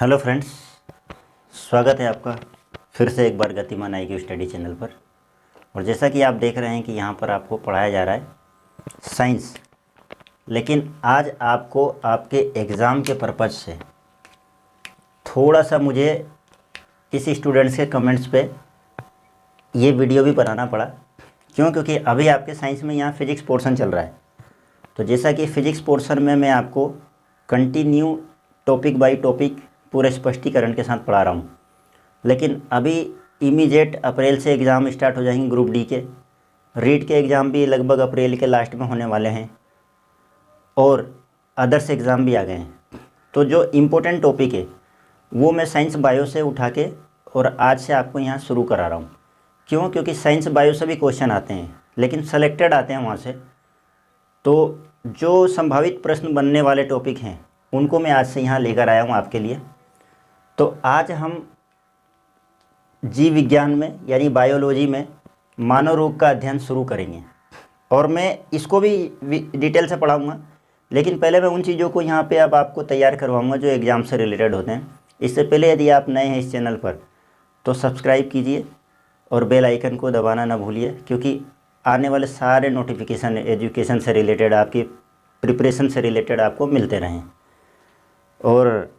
Hello friends, स्वागत है आपका फिर से एक बार गतिमान IQ स्टडी चैनल पर। और जैसा कि आप देख रहे हैं कि यहाँ पर आपको पढ़ाया जा रहा है साइंस, लेकिन आज आपको आपके एग्ज़ाम के पर्पज़ से थोड़ा सा मुझे इस स्टूडेंट्स के कमेंट्स पे ये वीडियो भी बनाना पड़ा। क्यों? क्योंकि अभी आपके साइंस में यहाँ फिजिक्स पोर्शन चल रहा है। तो जैसा कि फिजिक्स पोर्शन में मैं आपको कंटिन्यू टॉपिक बाय टॉपिक पूरे स्पष्टीकरण के साथ पढ़ा रहा हूँ, लेकिन अभी इमीडिएट अप्रैल से एग्ज़ाम स्टार्ट हो जाएंगे। ग्रुप डी के रीड के एग्ज़ाम भी लगभग अप्रैल के लास्ट में होने वाले हैं और अदर्स एग्ज़ाम भी आ गए हैं। तो जो इम्पोर्टेंट टॉपिक है वो मैं साइंस बायो से उठा के और आज से आपको यहाँ शुरू करा रहा हूँ। क्यों? क्योंकि साइंस बायो से भी क्वेश्चन आते हैं, लेकिन सेलेक्टेड आते हैं वहाँ से। तो जो संभावित प्रश्न बनने वाले टॉपिक हैं उनको मैं आज से यहाँ लेकर आया हूँ आपके लिए। तो आज हम जीव विज्ञान में यानी बायोलॉजी में मानव रोग का अध्ययन शुरू करेंगे और मैं इसको भी डिटेल से पढ़ाऊँगा। लेकिन पहले मैं उन चीज़ों को यहाँ पे अब आपको तैयार करवाऊँगा जो एग्ज़ाम से रिलेटेड होते हैं। इससे पहले यदि आप नए हैं इस चैनल पर तो सब्सक्राइब कीजिए और बेल आइकन को दबाना ना भूलिए, क्योंकि आने वाले सारे नोटिफिकेशन एजुकेशन से रिलेटेड, आपकी प्रिपरेशन से रिलेटेड आपको मिलते रहें। और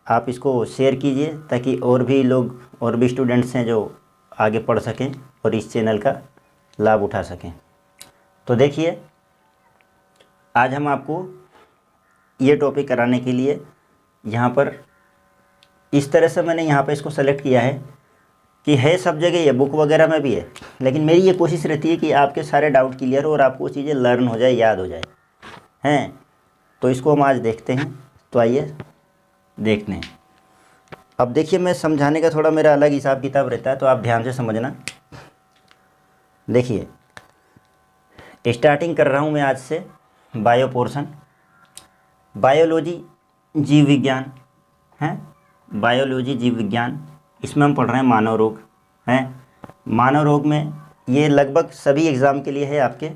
आप इसको शेयर कीजिए ताकि और भी लोग और भी स्टूडेंट्स हैं जो आगे पढ़ सकें और इस चैनल का लाभ उठा सकें। तो देखिए, आज हम आपको ये टॉपिक कराने के लिए यहाँ पर इस तरह से मैंने यहाँ पे इसको सेलेक्ट किया है कि है सब जगह, ये बुक वगैरह में भी है, लेकिन मेरी ये कोशिश रहती है कि आपके सारे डाउट क्लियर हो और आपको चीज़ें लर्न हो जाए, याद हो जाए हैं। तो इसको हम आज देखते हैं। तो आइए देखते हैं। अब देखिए, मैं समझाने का थोड़ा मेरा अलग हिसाब किताब रहता है, तो आप ध्यान से समझना। देखिए, स्टार्टिंग कर रहा हूँ मैं आज से बायो पोर्शन। बायोलॉजी जीव विज्ञान है, बायोलॉजी जीव विज्ञान, इसमें हम पढ़ रहे हैं मानव रोग हैं। मानव रोग में ये लगभग सभी एग्ज़ाम के लिए है आपके।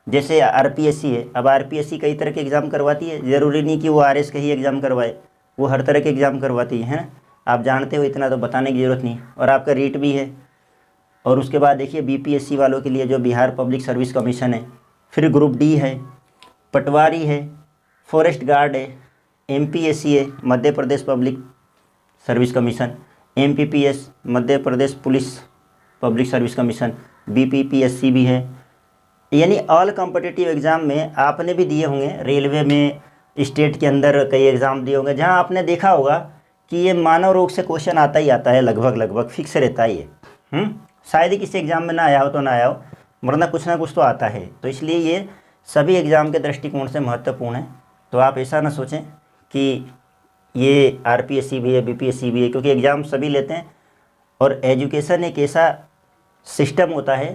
जैसे RPSC है, अब RPSC कई तरह के एग्ज़ाम करवाती है, ज़रूरी नहीं कि वो RS का ही एग्ज़ाम करवाए, वो हर तरह के एग्ज़ाम करवाती है ना। आप जानते हो, इतना तो बताने की ज़रूरत नहीं। और आपका रीट भी है। और उसके बाद देखिए BPSC वालों के लिए जो बिहार पब्लिक सर्विस कमीशन है, फिर ग्रुप डी है, पटवारी है, फॉरेस्ट गार्ड है, MPSC है, Madhya Pradesh public service commission, MPPS Madhya Pradesh police public service commission, BPPSC भी है। यानी ऑल कॉम्पिटिटिव एग्ज़ाम में आपने भी दिए होंगे, रेलवे में, स्टेट के अंदर कई एग्ज़ाम दिए होंगे जहां आपने देखा होगा कि ये मानव रोग से क्वेश्चन आता ही आता है, लगभग फिक्स रहता ही है। शायद ही किसी एग्ज़ाम में ना आया हो तो ना आया हो, वरना कुछ ना कुछ तो आता है। तो इसलिए ये सभी एग्ज़ाम के दृष्टिकोण से महत्वपूर्ण है। तो आप ऐसा ना सोचें कि ये RPSC भी है, BPSC भी है, क्योंकि एग्ज़ाम सभी लेते हैं। और एजुकेशन एक ऐसा सिस्टम होता है,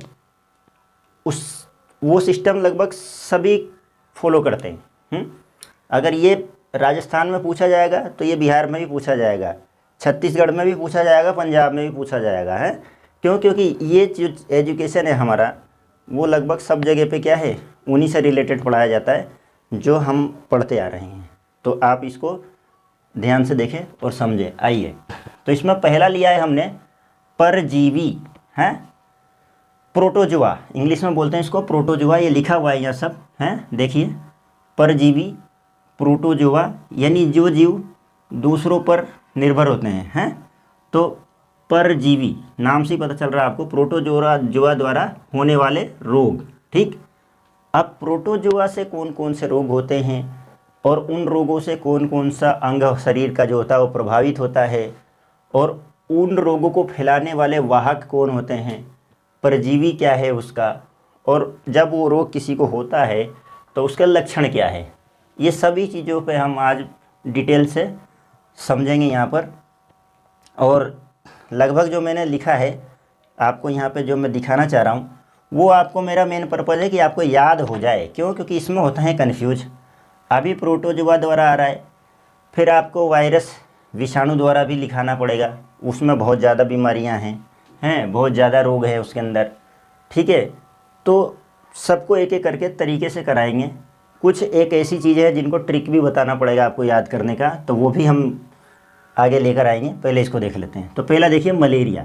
वो सिस्टम लगभग सभी फॉलो करते हैं। अगर ये राजस्थान में पूछा जाएगा तो ये बिहार में भी पूछा जाएगा, छत्तीसगढ़ में भी पूछा जाएगा, पंजाब में भी पूछा जाएगा है। क्यों? क्योंकि ये जो एजुकेशन है हमारा, वो लगभग सब जगह पे क्या है, उन्हीं से रिलेटेड पढ़ाया जाता है जो हम पढ़ते आ रहे हैं। तो आप इसको ध्यान से देखें और समझें। आइए, तो इसमें पहला लिया है हमने परजीवी हैं, प्रोटोजोआ, इंग्लिश में बोलते हैं इसको प्रोटोजोआ। ये लिखा हुआ है यहाँ सब हैं, देखिए, परजीवी प्रोटोजोआ, यानी जो जीव दूसरों पर निर्भर होते हैं तो परजीवी नाम से ही पता चल रहा है आपको, प्रोटोजोआ द्वारा होने वाले रोग। ठीक, अब प्रोटोजोआ से कौन कौन से रोग होते हैं और उन रोगों से कौन कौन सा अंग शरीर का जो होता है वो प्रभावित होता है, और उन रोगों को फैलाने वाले वाहक कौन होते हैं, परजीवी क्या है उसका, और जब वो रोग किसी को होता है तो उसका लक्षण क्या है, ये सभी चीज़ों पे हम आज डिटेल से समझेंगे यहाँ पर। और लगभग जो मैंने लिखा है आपको यहाँ पे, जो मैं दिखाना चाह रहा हूँ, वो आपको, मेरा मेन पर्पज़ है कि आपको याद हो जाए। क्यों? क्योंकि इसमें होता है कन्फ्यूज। अभी प्रोटोजोआ द्वारा आ रहा है, फिर आपको वायरस विषाणु द्वारा भी लिखाना पड़ेगा, उसमें बहुत ज़्यादा बीमारियाँ हैं, बहुत ज़्यादा रोग है उसके अंदर। ठीक है, तो सबको एक एक करके तरीके से कराएंगे। कुछ एक ऐसी चीज़ें हैं जिनको ट्रिक भी बताना पड़ेगा आपको याद करने का, तो वो भी हम आगे लेकर आएंगे, पहले इसको देख लेते हैं। तो पहला देखिए मलेरिया,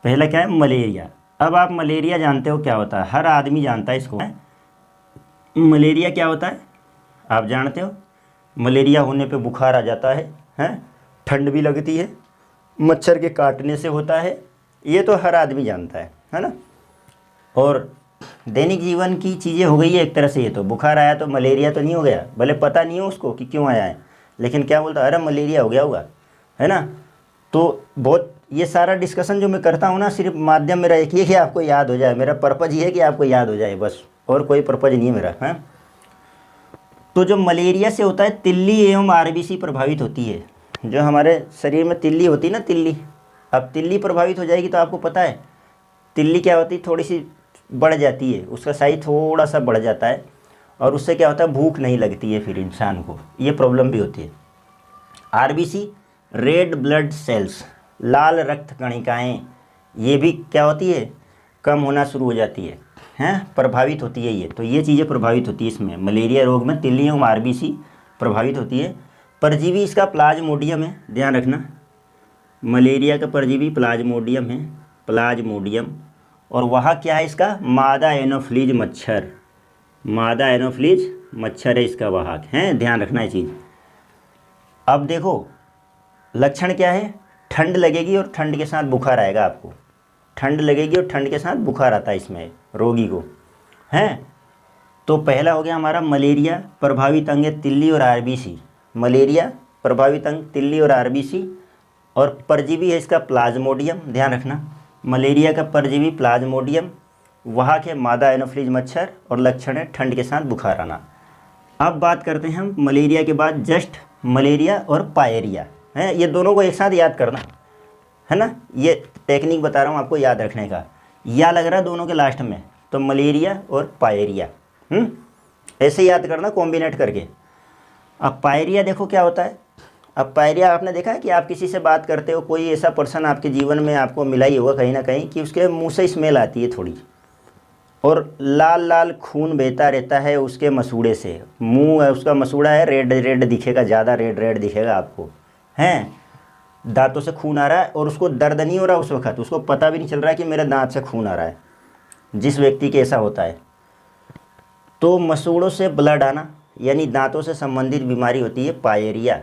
पहला क्या है मलेरिया। अब आप मलेरिया जानते हो क्या होता है, हर आदमी जानता है इसको। मलेरिया क्या होता है आप जानते हो, मलेरिया होने पे बुखार आ जाता है, ठंड भी लगती है, मच्छर के काटने से होता है, ये तो हर आदमी जानता है ना। और दैनिक जीवन की चीज़ें हो गई है एक तरह से। ये तो बुखार आया तो मलेरिया तो नहीं हो गया, भले पता नहीं हो उसको कि क्यों आया है, लेकिन क्या बोलता है, अरे मलेरिया हो गया होगा, है ना। तो बहुत ये सारा डिस्कशन जो मैं करता हूँ ना, सिर्फ माध्यम मेरा एक ही है कि आपको याद हो जाए, मेरा पर्पज़ ये है कि आपको याद हो जाए बस, और कोई पर्पज़ नहीं है मेरा, है। तो जो मलेरिया से होता है, तिल्ली एवं आरबीसी प्रभावित होती है। जो हमारे शरीर में तिल्ली होती है ना, तिल्ली, अब तिल्ली प्रभावित हो जाएगी तो आपको पता है तिल्ली क्या होती है, थोड़ी सी बढ़ जाती है, उसका साइज थोड़ा सा बढ़ जाता है, और उससे क्या होता है भूख नहीं लगती है फिर इंसान को, ये प्रॉब्लम भी होती है। आरबीसी रेड ब्लड सेल्स, लाल रक्त कणिकाएँ, ये भी क्या होती है कम होना शुरू हो जाती है, प्रभावित होती है ये। तो ये चीज़ें प्रभावित होती है इसमें, मलेरिया रोग में तिल्ली एवं आरबीसी प्रभावित होती है। परजीवी इसका प्लाज्मोडियम है, ध्यान रखना, मलेरिया का परजीवी प्लाज्मोडियम है, प्लाज्मोडियम। और वह क्या है इसका, मादा एनोफ्लीज मच्छर, मादा एनोफ्लीज मच्छर है इसका वाहक है, ध्यान रखना ये चीज़। अब देखो लक्षण क्या है, ठंड लगेगी और ठंड के साथ बुखार आएगा आपको, ठंड लगेगी और ठंड के साथ बुखार आता है इसमें रोगी को, हैं। तो पहला हो गया हमारा मलेरिया प्रभावित अंग है तिल्ली और आरबीसी, मलेरिया प्रभावित अंग तिल्ली और आरबीसी। और परजीवी है इसका प्लाज्मोडियम, ध्यान रखना, मलेरिया का परजीवी प्लाज्मोडियम, वहाँ के मादा एनोफ्लीज मच्छर, और लक्षण है ठंड के साथ बुखार आना। अब बात करते हैं हम मलेरिया के बाद जस्ट मलेरिया और पायरिया, है, ये दोनों को एक साथ याद करना है ना, ये टेक्निक बता रहा हूँ आपको याद रखने का, या लग रहा है दोनों के लास्ट में, तो मलेरिया और पायरिया, ऐसे याद करना कॉम्बिनेट करके। अब पायरिया देखो क्या होता है, अब पायरिया आपने देखा है कि आप किसी से बात करते हो, कोई ऐसा पर्सन आपके जीवन में आपको मिला ही होगा कहीं ना कहीं, कि उसके मुंह से स्मेल आती है थोड़ी, और लाल लाल खून बहता रहता है उसके मसूड़े से, मुंह है उसका मसूड़ा है, रेड रेड दिखेगा, ज़्यादा रेड रेड दिखेगा आपको, हैं, दांतों से खून आ रहा है, और उसको दर्द नहीं हो रहा उस वक्त, उसको पता भी नहीं चल रहा है कि मेरे दांत से खून आ रहा है, जिस व्यक्ति के ऐसा होता है। तो मसूड़ों से ब्लड आना यानी दांतों से संबंधित बीमारी होती है पायरिया,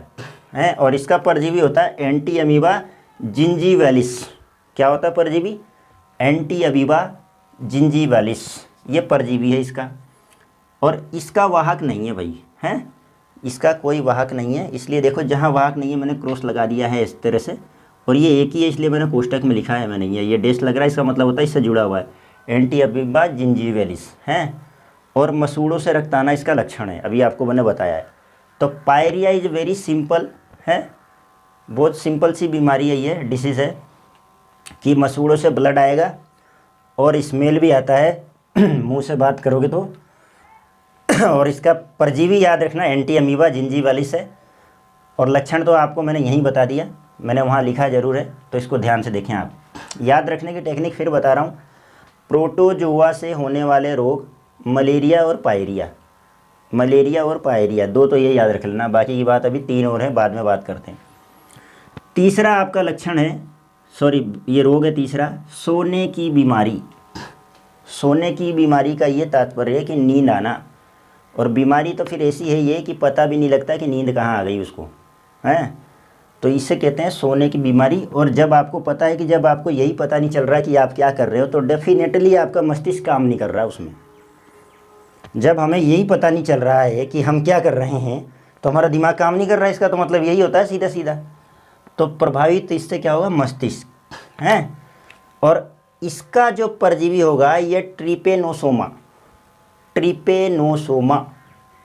है। और इसका परजीवी होता है एंटी अमीबा जिंजीवैलिस, क्या होता है परजीवी, एंटी अमीबा जिंजीवैलिस, ये परजीवी है इसका। और इसका वाहक नहीं है भाई, है, इसका कोई वाहक नहीं है, इसलिए देखो जहाँ वाहक नहीं है मैंने क्रॉस लगा दिया है इस तरह से, और ये एक ही है इसलिए मैंने कोष्टक में लिखा है मैंने, ये डैश लग रहा है, इसका मतलब होता है इससे जुड़ा हुआ है, एंटी अमीबा जिंजीवैलिस, है। और मसूड़ों से रक्त आना इसका लक्षण है, अभी आपको मैंने बताया है। तो पायरिया इज वेरी सिंपल, है, बहुत सिंपल सी बीमारी है, ये डिसीज़ है कि मसूड़ों से ब्लड आएगा और स्मेल भी आता है मुंह से बात करोगे तो, और इसका परजीवी याद रखना एंटी अमीबा जिंजीवैलिस है। और लक्षण तो आपको मैंने यहीं बता दिया, मैंने वहाँ लिखा ज़रूर है, तो इसको ध्यान से देखें आप। याद रखने की टेक्निक फिर बता रहा हूँ, प्रोटोजोआ से होने वाले रोग मलेरिया और पायरिया, मलेरिया और पायरिया दो तो ये याद रख लेना, बाकी की बात अभी तीन और है, बाद में बात करते हैं। तीसरा आपका लक्षण है, सॉरी ये रोग है तीसरा, सोने की बीमारी। सोने की बीमारी का ये तात्पर्य है कि नींद आना, और बीमारी तो फिर ऐसी है ये कि पता भी नहीं लगता कि नींद कहाँ आ गई उसको, है, तो इसे कहते हैं सोने की बीमारी। और जब आपको पता है कि जब आपको यही पता नहीं चल रहा कि आप क्या कर रहे हो, तो डेफिनेटली आपका मस्तिष्क काम नहीं कर रहा उसमें। जब हमें यही पता नहीं चल रहा है कि हम क्या कर रहे हैं, तो हमारा दिमाग काम नहीं कर रहा है, इसका तो मतलब यही होता है सीधा सीधा। तो प्रभावित इससे क्या होगा, मस्तिष्क, है। और इसका जो परजीवी होगा ये ट्रिपेनोसोमा, ट्रिपेनोसोमा,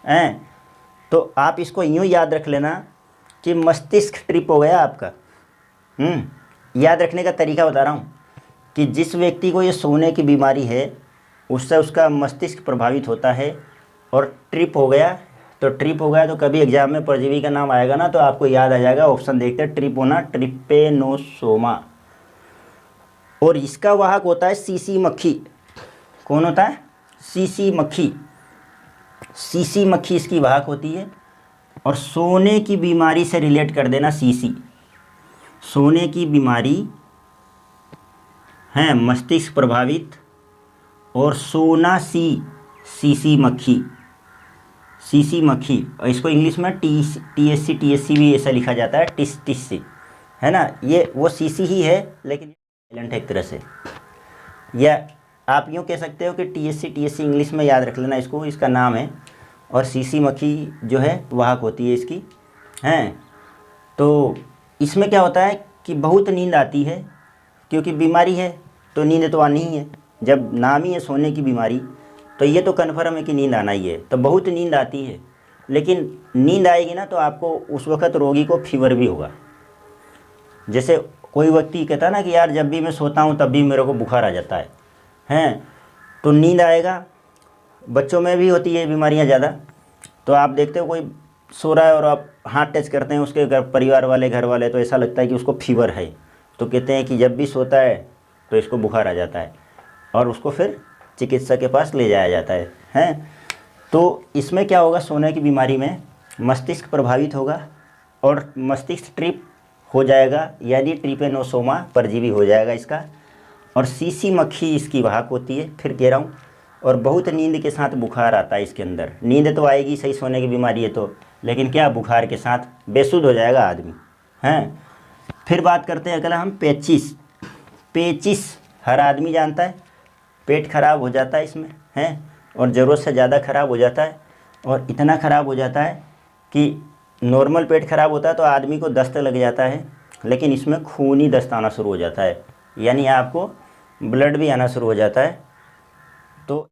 है। तो आप इसको यूँ याद रख लेना कि मस्तिष्क ट्रिप हो गया आपका। याद रखने का तरीका बता रहा हूँ कि जिस व्यक्ति को ये सोने की बीमारी है उससे उसका मस्तिष्क प्रभावित होता है, और ट्रिप हो गया, तो ट्रिप हो गया तो कभी एग्जाम में परजीवी का नाम आएगा ना तो आपको याद आ जाएगा, ऑप्शन देखते हैं ट्रिप होना, ट्रिपेनोसोमा। और इसका वाहक होता है सीसी मक्खी। कौन होता है, सीसी मक्खी, सीसी मक्खी इसकी वाहक होती है। और सोने की बीमारी से रिलेट कर देना सीसी। सोने की बीमारी है मस्तिष्क प्रभावित, और सोना सीसी मक्खी, सीसी मक्खी, और इसको इंग्लिश में टीएससी भी ऐसा लिखा जाता है, टिस से, है ना। ये वो सीसी ही है लेकिन साइलेंट है एक तरह से। या आप यूँ कह सकते हो कि टीएससी इंग्लिश में याद रख लेना इसको, इसका नाम है। और सीसी मक्खी जो है वाहक होती है इसकी, हैं। तो इसमें क्या होता है कि बहुत नींद आती है, क्योंकि बीमारी है तो नींद तो आनी ही है। जब नाम ही है सोने की बीमारी, तो ये तो कन्फर्म है कि नींद आना ही है। तो बहुत नींद आती है, लेकिन नींद आएगी ना तो आपको उस वक़्त रोगी को फीवर भी होगा। जैसे कोई व्यक्ति कहता है ना कि यार जब भी मैं सोता हूँ तब भी मेरे को बुखार आ जाता है, हैं। तो नींद आएगा। बच्चों में भी होती है बीमारियाँ ज़्यादा। तो आप देखते हो कोई सो रहा है और आप हाथ टच करते हैं उसके परिवार वाले, घर वाले, तो ऐसा लगता है कि उसको फीवर है। तो कहते हैं कि जब भी सोता है तो इसको बुखार आ जाता है, और उसको फिर चिकित्सक के पास ले जाया जाता है, हैं। तो इसमें क्या होगा, सोने की बीमारी में मस्तिष्क प्रभावित होगा और मस्तिष्क ट्रिप हो जाएगा, यानी ट्रिपेनोसोमा परजीवी हो जाएगा इसका। और सीसी मक्खी इसकी वाहक होती है, फिर कह रहा हूँ। और बहुत नींद के साथ बुखार आता है इसके अंदर। नींद तो आएगी, सही सोने की बीमारी है तो, लेकिन क्या बुखार के साथ बेसुध हो जाएगा आदमी, हैं। फिर बात करते हैं अगला हम पेचिस। पेचिस हर आदमी जानता है, पेट खराब हो जाता है इसमें, हैं। और ज़रूरत से ज़्यादा खराब हो जाता है, और इतना ख़राब हो जाता है कि नॉर्मल पेट खराब होता है तो आदमी को दस्त लग जाता है, लेकिन इसमें खूनी दस्त आना शुरू हो जाता है, यानी आपको ब्लड भी आना शुरू हो जाता है। तो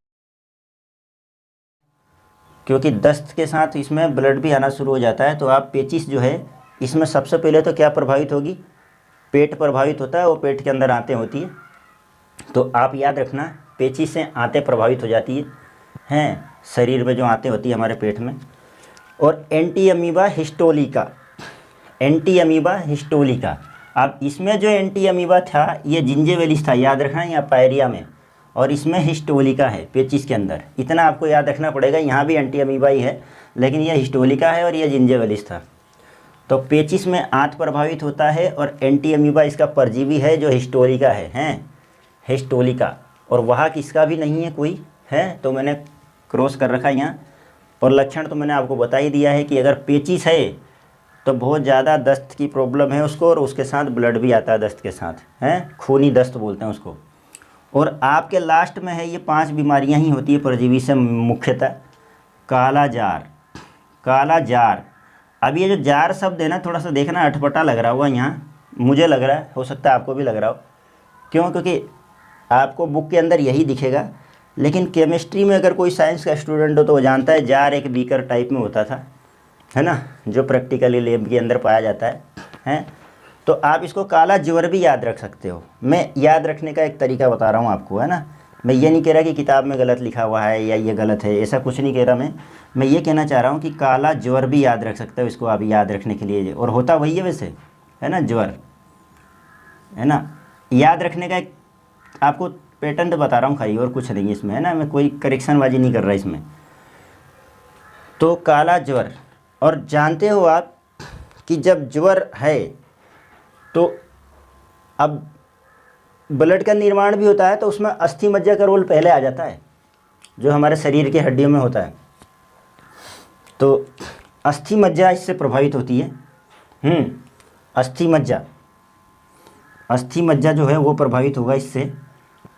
क्योंकि दस्त के साथ इसमें ब्लड भी आना शुरू हो जाता है, तो आप पेचिस जो है इसमें सबसे पहले तो क्या प्रभावित होगी, पेट प्रभावित होता है, वो पेट के अंदर आंतें होती है। तो आप याद रखना, पेचिस से आंतें प्रभावित हो जाती है, हैं, शरीर में जो आंतें होती है हमारे पेट में। और anti amoeba histolytica, anti amoeba histolytica. अब इसमें जो एंटी अमीबा था ये जिंजेवेलिस था, याद रखना, या पायरिया में। और इसमें हिस्टोलिका है पेचिस के अंदर, इतना आपको याद रखना पड़ेगा। यहाँ भी एंटी अमीबा ही है, लेकिन यह हिस्टोलिका है और यह जिंजेवेलिस था। तो पेचिस में आंत प्रभावित होता है, और एंटी अमीबा इसका परजीवी है जो हिस्टोलिका है, हैं, हिस्टोलिका। और वहाँ किसका भी नहीं है कोई, है, तो मैंने क्रॉस कर रखा यहाँ। और लक्षण तो मैंने आपको बता ही दिया है कि अगर पेचिस है तो बहुत ज़्यादा दस्त की प्रॉब्लम है उसको, और उसके साथ ब्लड भी आता है दस्त के साथ, हैं, खूनी दस्त बोलते हैं उसको। और आपके लास्ट में है, ये 5 बीमारियां ही होती है परजीवी से मुख्यतः। काला जार, काला जार। अब ये जो जार शब्द है ना, थोड़ा सा देखना अटपटा लग रहा होगा यहाँ, मुझे लग रहा है, हो सकता है आपको भी लग रहा हो। क्यों? क्योंकि आपको बुक के अंदर यही दिखेगा, लेकिन केमिस्ट्री में अगर कोई साइंस का स्टूडेंट हो तो वो जानता है जार एक बीकर टाइप में होता था, है ना, जो प्रैक्टिकली लैब के अंदर पाया जाता है, हैं। तो आप इसको काला ज्वर भी याद रख सकते हो। मैं याद रखने का एक तरीका बता रहा हूँ आपको, है ना। मैं ये नहीं कह रहा कि किताब में गलत लिखा हुआ है या ये गलत है, ऐसा कुछ नहीं कह रहा मैं ये कहना चाह रहा हूँ कि काला ज्वर भी याद रख सकते हो इसको आप याद रखने के लिए। और होता वही है वैसे, है ना, ज्वर, है ना। याद रखने का एक आपको पैटर्न बता रहा हूँ खाली, और कुछ नहीं इसमें, है ना। मैं कोई करेक्शनबाजी नहीं कर रहा इसमें। तो काला ज्वर। और जानते हो आप कि जब ज्वर है तो अब ब्लड का निर्माण भी होता है, तो उसमें अस्थि मज्जा का रोल पहले आ जाता है, जो हमारे शरीर की हड्डियों में होता है। तो अस्थि मज्जा इससे प्रभावित होती है। अस्थि मज्जा जो है वो प्रभावित होगा इससे।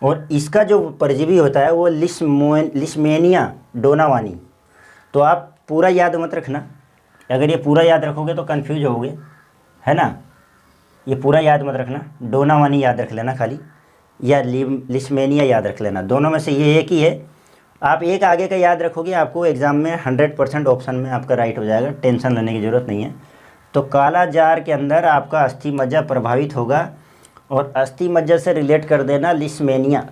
और इसका जो परजीवी होता है वो लिशमेनिया डोनावानी। तो आप पूरा याद मत रखना, अगर ये पूरा याद रखोगे तो कंफ्यूज होगे, है ना। ये पूरा याद मत रखना, डोनावानी याद रख लेना खाली, या लिशमेनिया याद रख लेना, दोनों में से ये एक ही है। आप एक आगे का याद रखोगे, आपको एग्ज़ाम में 100% ऑप्शन में आपका राइट हो जाएगा, टेंशन लेने की ज़रूरत नहीं है। तो काला जार के अंदर आपका अस्थि मज्जा प्रभावित होगा, और अस्थि मज्जा से रिलेट कर देना लिशमेनिया,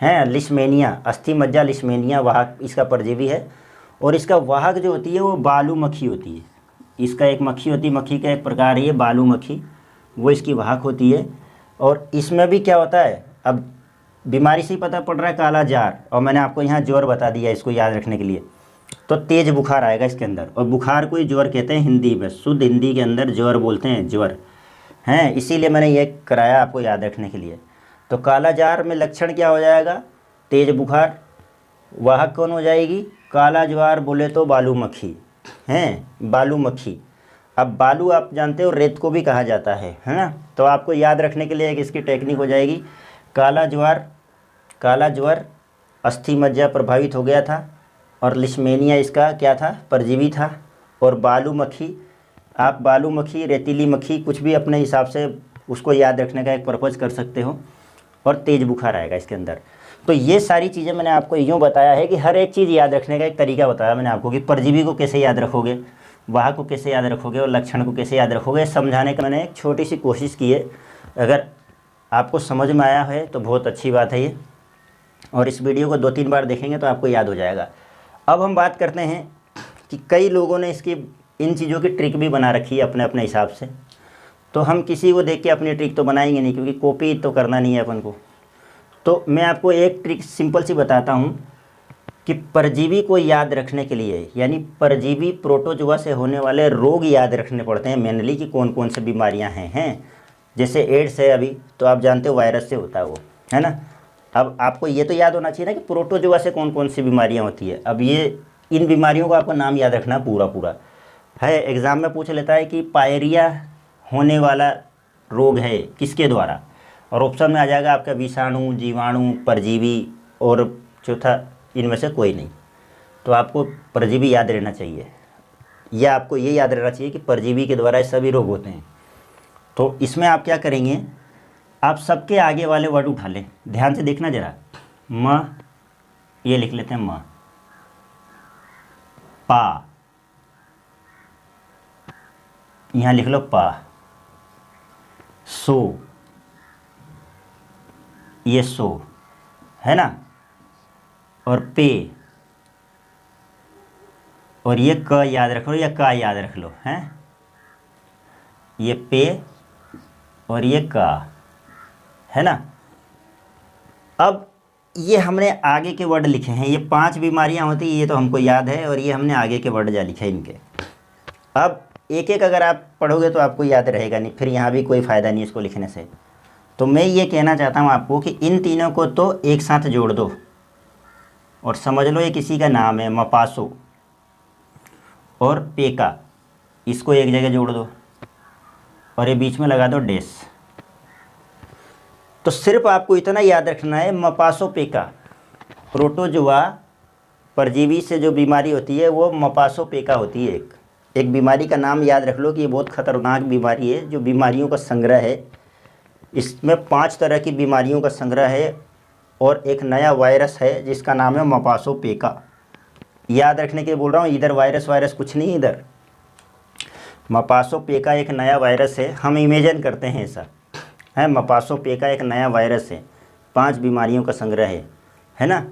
है, लिशमेनिया, अस्थि मज्जा लिशमेनिया वाहक इसका परजीवी है। और इसका वाहक जो होती है वो बालू मक्खी होती है। इसका एक मक्खी होती है, मक्खी का एक प्रकार है ये बालू मक्खी, वो इसकी वाहक होती है। और इसमें भी क्या होता है, अब बीमारी से ही पता पड़ रहा है काला जार, और मैंने आपको यहाँ ज्वर बता दिया इसको याद रखने के लिए। तो तेज बुखार आएगा इसके अंदर। और बुखार को ही ज्वर कहते हैं हिंदी में, शुद्ध हिंदी के अंदर ज्वर बोलते हैं, ज्वर हैं, इसीलिए मैंने ये कराया आपको याद रखने के लिए। तो काला जार में लक्षण क्या हो जाएगा, तेज बुखार। वाहक कौन हो जाएगी, काला ज्वार बोले तो बालू मक्खी हैं, बालू मक्खी। अब बालू आप जानते हो रेत को भी कहा जाता है ना। तो आपको याद रखने के लिए एक इसकी टेक्निक हो जाएगी, काला ज्वार, काला ज्वर, अस्थि मज्जा प्रभावित हो गया था और लिशमेनिया इसका क्या था, परजीवी था। और बालू मक्खी, आप बालू मक्खी, रेतीली मक्खी, कुछ भी अपने हिसाब से उसको याद रखने का एक पर्पज़ कर सकते हो। और तेज़ बुखार आएगा इसके अंदर। तो ये सारी चीज़ें मैंने आपको यूँ बताया है कि हर एक चीज़ याद रखने का एक तरीका बताया मैंने आपको कि परजीवी को कैसे याद रखोगे, वाहक को कैसे याद रखोगे और लक्षण को कैसे याद रखोगे, समझाने का मैंने एक छोटी सी कोशिश की है। अगर आपको समझ में आया है तो बहुत अच्छी बात है ये, और इस वीडियो को 2-3 बार देखेंगे तो आपको याद हो जाएगा। अब हम बात करते हैं कि कई लोगों ने इसकी इन चीज़ों की ट्रिक भी बना रखी है अपने अपने हिसाब से। तो हम किसी को देख के अपनी ट्रिक तो बनाएंगे नहीं, क्योंकि कॉपी तो करना नहीं है अपन को। तो मैं आपको एक ट्रिक सिंपल सी बताता हूँ कि परजीवी को याद रखने के लिए, यानी परजीवी प्रोटोजुआ से होने वाले रोग याद रखने पड़ते हैं मेनली, कि कौन कौन से बीमारियाँ हैं। जैसे एड्स है अभी, तो आप जानते हो वायरस से होता है वो, है ना। अब आपको ये तो याद होना चाहिए ना कि प्रोटोजुआ से कौन कौन सी बीमारियाँ होती है। अब ये इन बीमारियों को आपको नाम याद रखना पूरा पूरा है। एग्ज़ाम में पूछ लेता है कि पायरिया होने वाला रोग है किसके द्वारा, और ऑप्शन में आ जाएगा आपका विषाणु, जीवाणु, परजीवी, और चौथा इनमें से कोई नहीं। तो आपको परजीवी याद रहना चाहिए, या आपको ये याद रहना चाहिए कि परजीवी के द्वारा सभी रोग होते हैं। तो इसमें आप क्या करेंगे, आप सबके आगे वाले वर्ड उठा लें, ध्यान से देखना ज़रा। म, ये लिख लेते हैं म, पा, यहाँ लिख लो पा, सो, ये सो है ना, और पे, और ये क याद रख लो या का याद रख लो, हैं, ये पे और ये का, है ना। अब ये हमने आगे के वर्ड लिखे हैं, ये 5 बीमारियां होती हैं, ये तो हमको याद है, और ये हमने आगे के वर्ड जा लिखे इनके। अब एक एक अगर आप पढ़ोगे तो आपको याद रहेगा नहीं, फिर यहाँ भी कोई फ़ायदा नहीं इसको लिखने से। तो मैं ये कहना चाहता हूँ आपको कि इन तीनों को तो एक साथ जोड़ दो और समझ लो ये किसी का नाम है, मपासो और पेका, इसको एक जगह जोड़ दो और ये बीच में लगा दो डेस। तो सिर्फ आपको इतना याद रखना है, मपासो पेका, प्रोटोजुआ परजीवी से जो बीमारी होती है वो मपासो पेका होती है। एक बीमारी का नाम याद रख लो कि ये बहुत ख़तरनाक बीमारी है, जो बीमारियों का संग्रह है। इसमें 5 तरह की बीमारियों का संग्रह है और एक नया वायरस है जिसका नाम है मपासो पेका। याद रखने के लिए बोल रहा हूँ, इधर वायरस कुछ नहीं, इधर मपासो पेका एक नया वायरस है। हम इमेजिन करते हैं ऐसा है, मपासो पेका एक नया वायरस है, 5 बीमारियों का संग्रह है ना।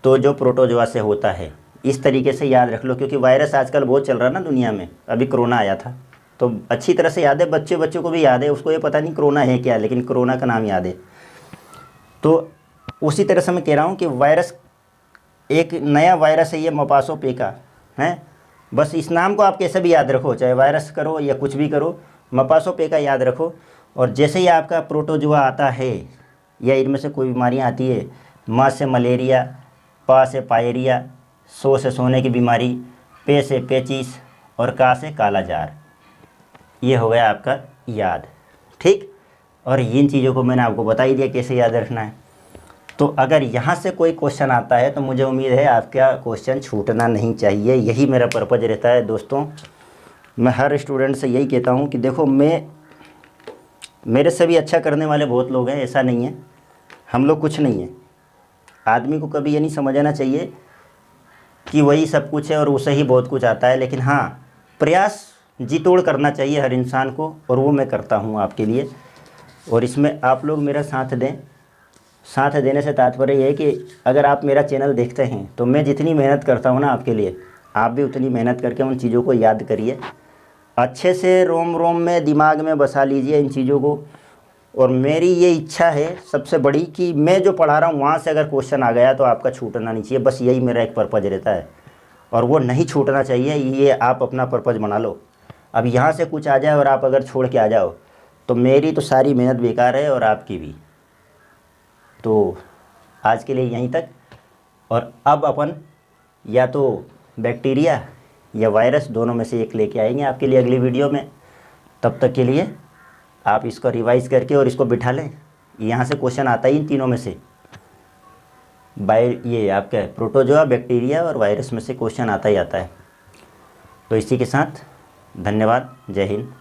तो जो प्रोटोजुआ से होता है, इस तरीके से याद रख लो, क्योंकि वायरस आजकल बहुत चल रहा है ना दुनिया में। अभी कोरोना आया था तो अच्छी तरह से याद है, बच्चों को भी याद है, उसको ये पता नहीं कोरोना है क्या, लेकिन कोरोना का नाम याद है। तो उसी तरह से मैं कह रहा हूँ कि वायरस एक नया वायरस है ये मपासो पेका है। बस इस नाम को आप कैसे भी याद रखो, चाहे वायरस करो या कुछ भी करो, मपासो पेका याद रखो। और जैसे ही आपका प्रोटोजुआ आता है या इनमें से कोई बीमारियाँ आती है, म से मलेरिया, पा से पायरिया, सो से सोने की बीमारी, पे से पेचिस और का से काला जार, ये हो गया आपका याद, ठीक। और इन चीज़ों को मैंने आपको बता ही दिया कैसे याद रखना है। तो अगर यहाँ से कोई क्वेश्चन आता है तो मुझे उम्मीद है आपका क्वेश्चन छूटना नहीं चाहिए, यही मेरा पर्पज़ रहता है दोस्तों। मैं हर स्टूडेंट से यही कहता हूँ कि देखो, मेरे से भी अच्छा करने वाले बहुत लोग हैं, ऐसा नहीं है हम लोग कुछ नहीं है। आदमी को कभी ये नहीं समझना चाहिए कि वही सब कुछ है और उसे ही बहुत कुछ आता है, लेकिन हाँ, प्रयास जी तोड़ करना चाहिए हर इंसान को, और वो मैं करता हूँ आपके लिए। और इसमें आप लोग मेरा साथ दें। साथ देने से तात्पर्य ये है कि अगर आप मेरा चैनल देखते हैं तो मैं जितनी मेहनत करता हूँ ना आपके लिए, आप भी उतनी मेहनत करके उन चीज़ों को याद करिए, अच्छे से रोम रोम में दिमाग में बसा लीजिए इन चीज़ों को। और मेरी ये इच्छा है सबसे बड़ी कि मैं जो पढ़ा रहा हूँ वहाँ से अगर क्वेश्चन आ गया तो आपका छूटना नहीं चाहिए, बस यही मेरा एक पर्पज़ रहता है। और वो नहीं छूटना चाहिए, ये आप अपना पर्पज़ बना लो। अब यहाँ से कुछ आ जाए और आप अगर छोड़ के आ जाओ तो मेरी तो सारी मेहनत बेकार है और आपकी भी। तो आज के लिए यहीं तक, और अब अपन या तो बैक्टीरिया या वायरस दोनों में से एक लेके आएंगे आपके लिए अगली वीडियो में। तब तक के लिए आप इसको रिवाइज़ करके और इसको बिठा लें। यहाँ से क्वेश्चन आता ही इन तीनों में से, ये आपका प्रोटोजोआ, बैक्टीरिया और वायरस में से क्वेश्चन आता ही आता है। तो इसी के साथ धन्यवाद, जय हिंद।